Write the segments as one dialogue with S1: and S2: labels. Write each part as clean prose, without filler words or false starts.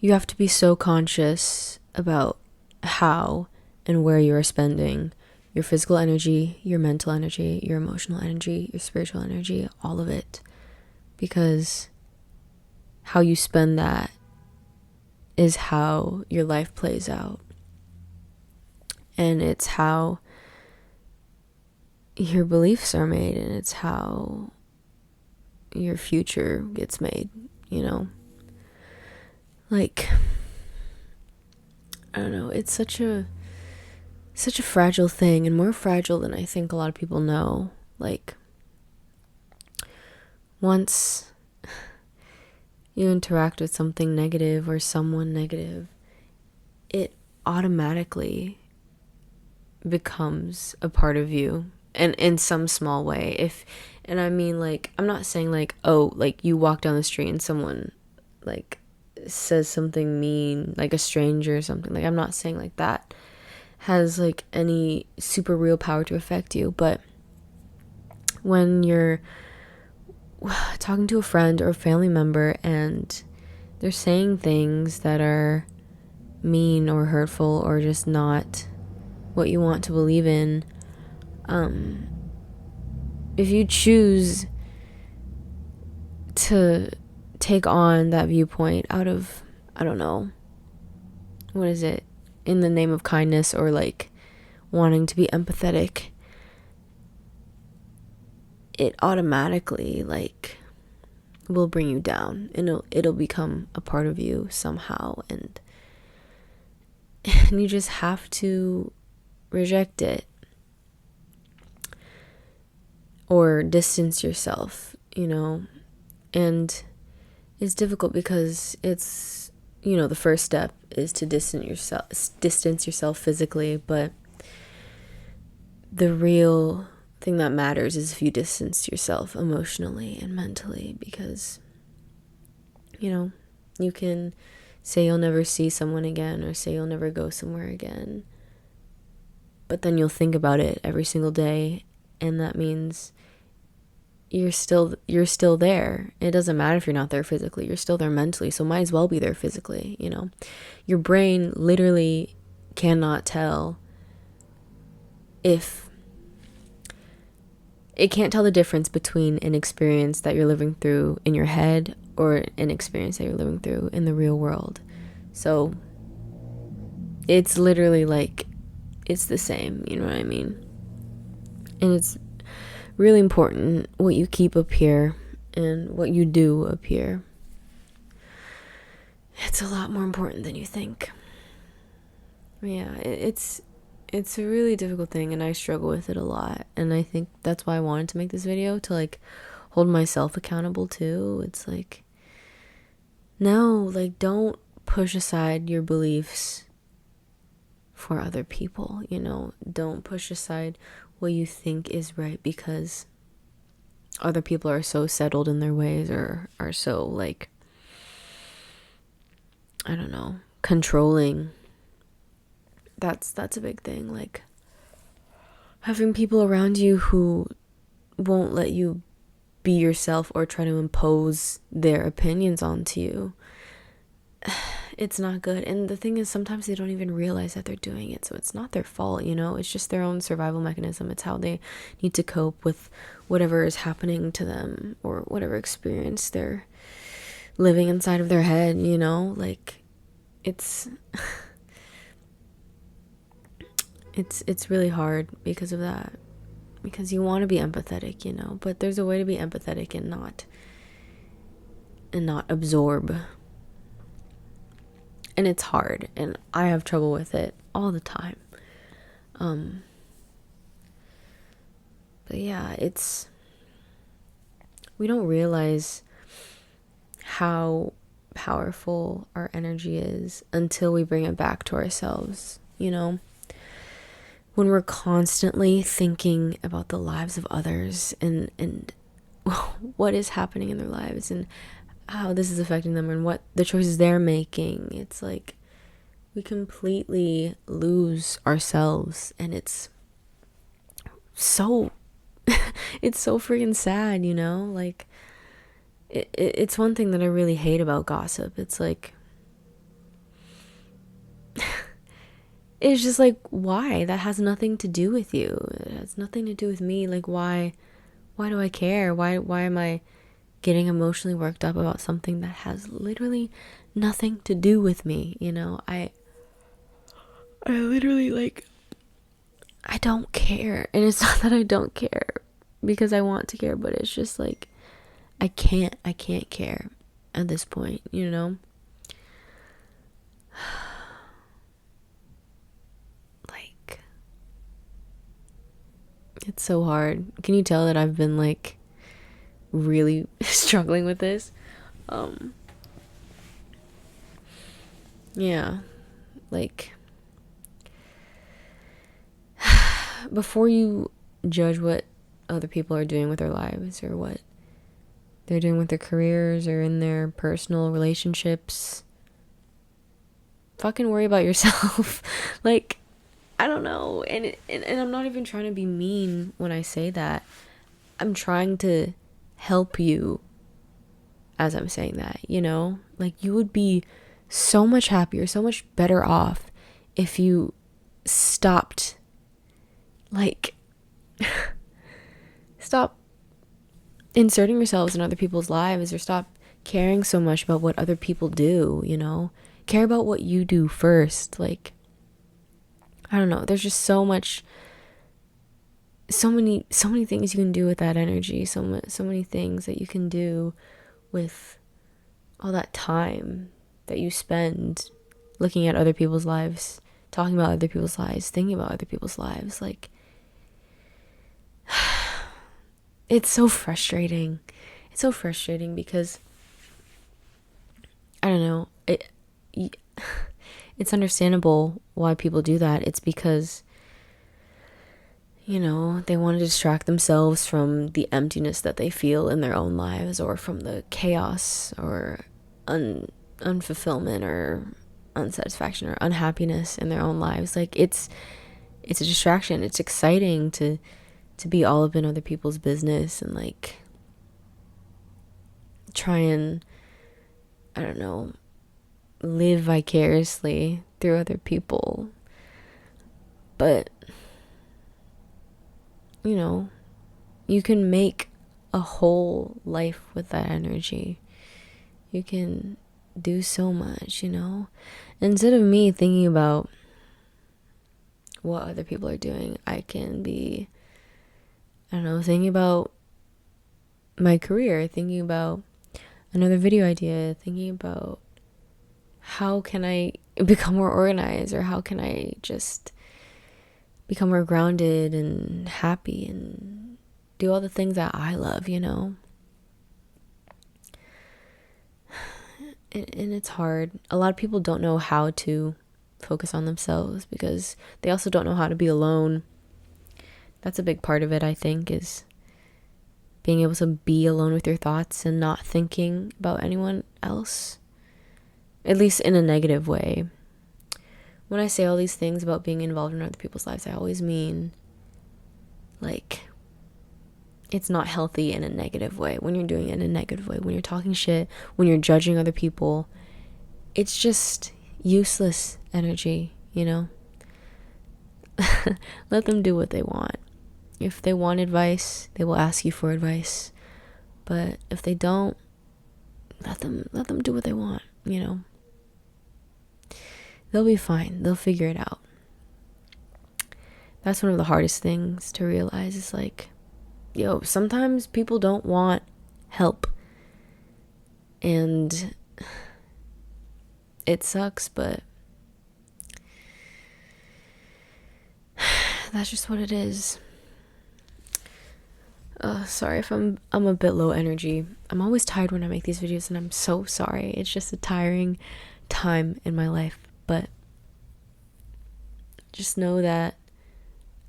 S1: You have to be so conscious about how and where you are spending your physical energy, your mental energy, your emotional energy, your spiritual energy, all of it. Because how you spend that is how your life plays out. And it's how your beliefs are made, and it's how your future gets made, you know? Like, I don't know, it's such a fragile thing, and more fragile than I think a lot of people know. Like, once you interact with something negative or someone negative, it automatically becomes a part of you, and in some small way. And I mean, like, I'm not saying like, oh, like you walk down the street and someone like says something mean, like a stranger or something. Like, I'm not saying like that has like any super real power to affect you. But when you're talking to a friend or a family member and they're saying things that are mean or hurtful or just not what you want to believe in, if you choose to take on that viewpoint out of, I don't know, what is it, in the name of kindness or like wanting to be empathetic, it automatically like will bring you down, and it'll become a part of you somehow, and you just have to reject it or distance yourself, you know. And it's difficult because it's, you know, the first step is to distance yourself physically, but the real thing that matters is if you distance yourself emotionally and mentally, because, you know, you can say you'll never see someone again or say you'll never go somewhere again, but then you'll think about it every single day, and that means you're still there. It doesn't matter if you're not there physically, you're still there mentally, so might as well be there physically, you know. Your brain literally cannot tell if it can't tell the difference between an experience that you're living through in your head or an experience that you're living through in the real world. So it's literally like, it's the same, you know what I mean? And it's really important what you keep up here and what you do up here. It's a lot more important than you think. Yeah, it's a really difficult thing, and I struggle with it a lot, and I think that's why I wanted to make this video, to like hold myself accountable too. It's like, no, like, don't push aside your beliefs for other people, you know. Don't push aside what you think is right because other people are so settled in their ways or are so, like, I don't know, controlling. That's a big thing. Like, having people around you who won't let you be yourself or try to impose their opinions onto you, it's not good. And the thing is, sometimes they don't even realize that they're doing it, so it's not their fault, you know. It's just their own survival mechanism. It's how they need to cope with whatever is happening to them or whatever experience they're living inside of their head, you know. Like, it's it's really hard because of that, because you want to be empathetic, you know, but there's a way to be empathetic and not absorb. And it's hard, and I have trouble with it all the time. But yeah, we don't realize how powerful our energy is until we bring it back to ourselves, you know. When we're constantly thinking about the lives of others and what is happening in their lives and how this is affecting them and what the choices they're making, it's like we completely lose ourselves, and it's so it's so freaking sad, you know. Like, it's one thing that I really hate about gossip. It's like, it's just like, why? That has nothing to do with you. It has nothing to do with me. Like, why do I care? Why am I getting emotionally worked up about something that has literally nothing to do with me? You know, I literally, like, I don't care. And it's not that I don't care because I want to care, but it's just like I can't care at this point, you know? Like, it's so hard. Can you tell that I've been like really struggling with this? Yeah. Like, before you judge what other people are doing with their lives or what they're doing with their careers or in their personal relationships, fucking worry about yourself. Like, I don't know. And I'm not even trying to be mean when I say that. I'm trying to help you as I'm saying that, you know? Like, you would be so much happier, so much better off if you stopped, like, stop inserting yourselves in other people's lives or stop caring so much about what other people do, you know? Care about what you do first. Like, I don't know. There's just so many things you can do with that energy. So many things that you can do with all that time that you spend looking at other people's lives, talking about other people's lives, thinking about other people's lives. Like, it's so frustrating. It's so frustrating because I don't know. It's understandable why people do that. It's because, you know, they want to distract themselves from the emptiness that they feel in their own lives or from the chaos or unfulfillment or unsatisfaction or unhappiness in their own lives. Like, it's a distraction. It's exciting to be all up in other people's business and like try and, I don't know, live vicariously through other people. But, you know, you can make a whole life with that energy. You can do so much, you know? Instead of me thinking about what other people are doing, I can be, I don't know, thinking about my career, thinking about another video idea, thinking about how can I become more organized or how can I just become more grounded and happy and do all the things that I love, you know? And it's hard. A lot of people don't know how to focus on themselves because they also don't know how to be alone. That's a big part of it, I think, is being able to be alone with your thoughts and not thinking about anyone else, at least in a negative way. When I say all these things about being involved in other people's lives, I always mean, like, it's not healthy in a negative way. When you're doing it in a negative way, when you're talking shit, when you're judging other people, it's just useless energy, you know? Let them do what they want. If they want advice, they will ask you for advice. But if they don't, let them do what they want, you know? They'll be fine. They'll figure it out. That's one of the hardest things to realize is like, yo, sometimes people don't want help. And it sucks, but that's just what it is. Sorry if I'm a bit low energy. I'm always tired when I make these videos and I'm so sorry. It's just a tiring time in my life. But just know that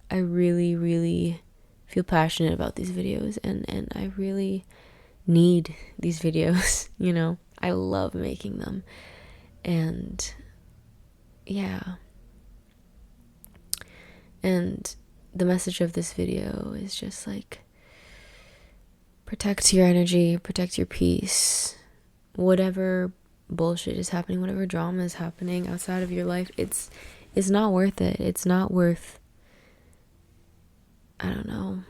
S1: I really, really feel passionate about these videos and I really need these videos, you know? I love making them. And yeah. And the message of this video is just like, protect your energy, protect your peace. Whatever bullshit is happening, whatever drama is happening outside of your life, it's it's not worth it. It's not worth, I don't know.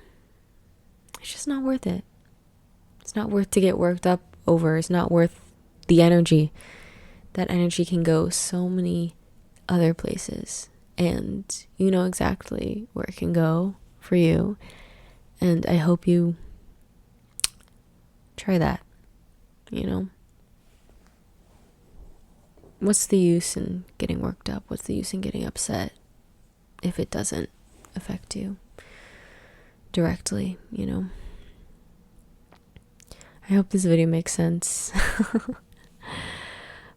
S1: It's just not worth it. It's not worth to get worked up over. It's not worth the energy. That energy can go so many other places. And you know exactly where it can go for you. And I hope you try that, you know? What's the use in getting worked up? What's the use in getting upset if it doesn't affect you directly, you know? I hope this video makes sense.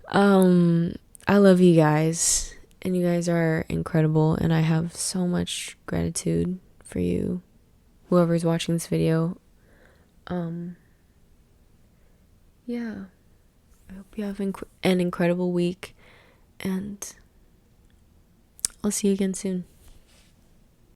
S1: I love you guys, and you guys are incredible, and I have so much gratitude for you, whoever's watching this video. Yeah, I hope you have an incredible week, and I'll see you again soon.